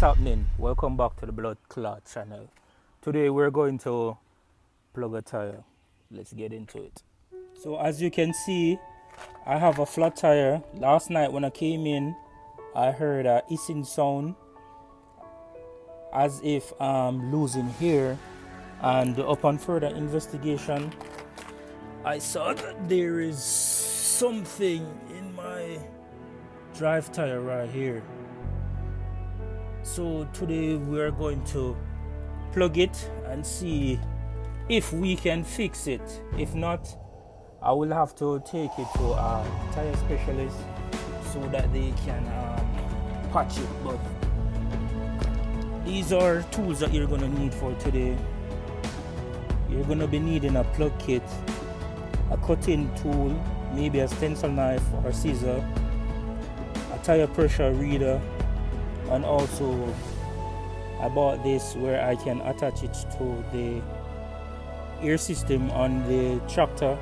happening? Welcome back to the Blood Clot channel. Today we're going to plug a tire. Let's get into it. So as you can see, I have a flat tire. Last night when I came in, I heard a hissing sound as if I'm losing hair, and upon further investigation I saw that there is something in my drive tire right here. So today we are going to plug it and see if we can fix it. If not, I will have to take it to a tire specialist so that they can patch it. But these are tools that you're going to need for today. You're going to be needing a plug kit, a cutting tool, maybe a stencil knife or scissor, a tire pressure reader, and also I bought this where I can attach it to the air system on the tractor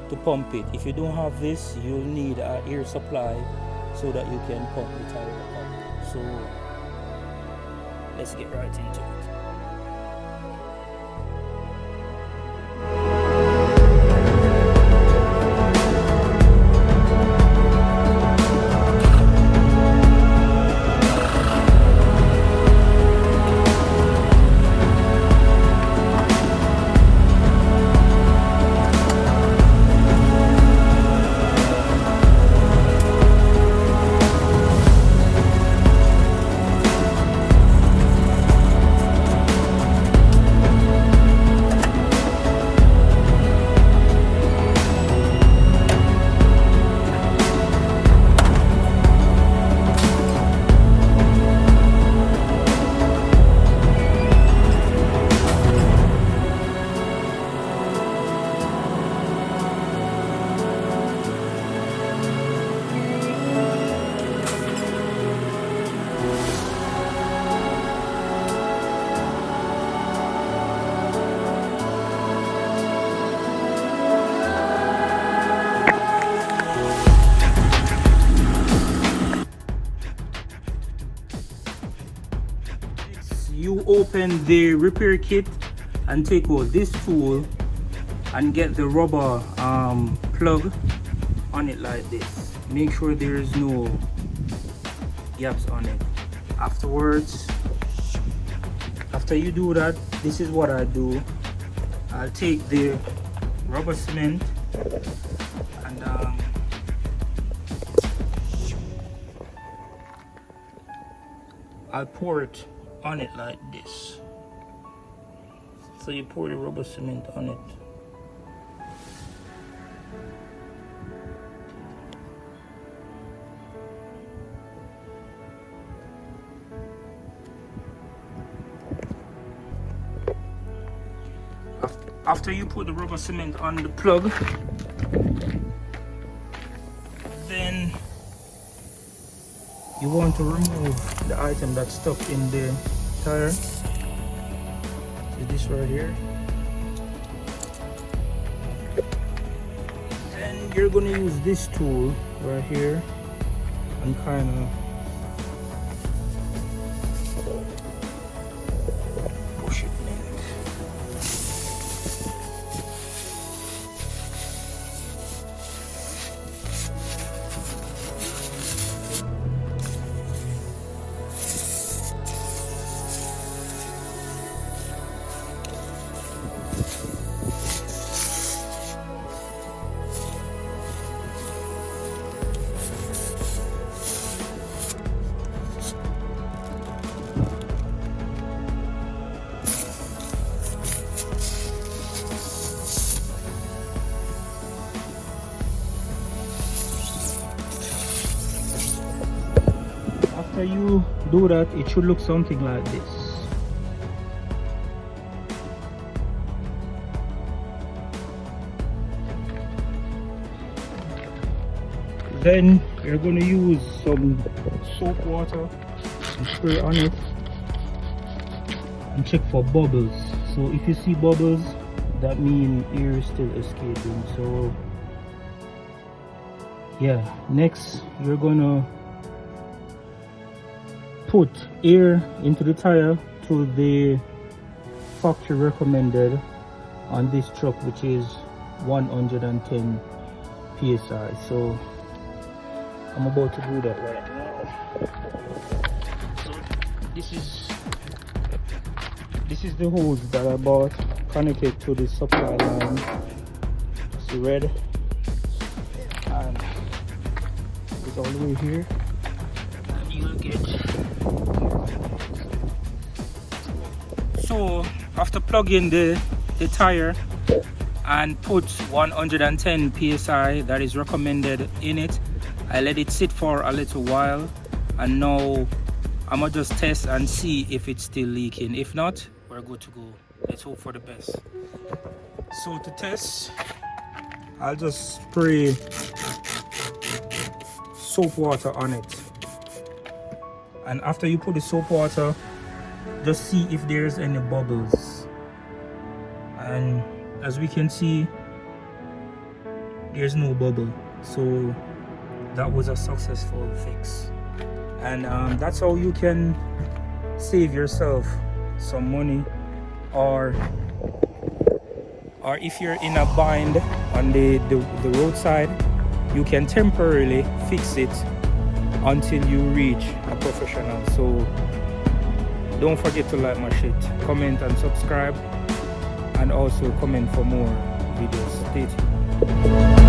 to pump it. If you don't have this, you'll need an air supply so that you can pump the tire up. So let's get right into it. You open the repair kit and take out this tool and get the rubber plug on it like this. Make sure there is no gaps on it. Afterwards, after you do that, this is what I do. I'll take the rubber cement and I'll pour it on it like this. So you pour the rubber cement on it. After you put the rubber cement on the plug, then you want to remove the item that's stuck in the tire. See this right here. Then you're going to use this tool right here and kind of push it in. After you do that, it should look something like this. Then you're going to use some soap water and spray on it and check for bubbles. So if you see bubbles, that means air is still escaping. So yeah, next you're gonna put air into the tire to the factory recommended on this truck, which is 110 psi. So I'm about to do that right now. So this is the hose that I bought, connected to the supply line. It's red and it's all the way here, and you'll get. So after plugging the tire and put 110 psi that is recommended in it, I let it sit for a little while, and now I'm gonna just test and see if it's still leaking. If not, we're good to go. Let's hope for the best. So to test, I'll just spray soap water on it, and after you put the soap water, just see if there's any bubbles. And as we can see, there's no bubble, so that was a successful fix. And that's how you can save yourself some money, or if you're in a bind on the roadside, you can temporarily fix it until you reach a professional. So don't forget to like my shit, comment and subscribe, and also comment for more videos. Stay tuned.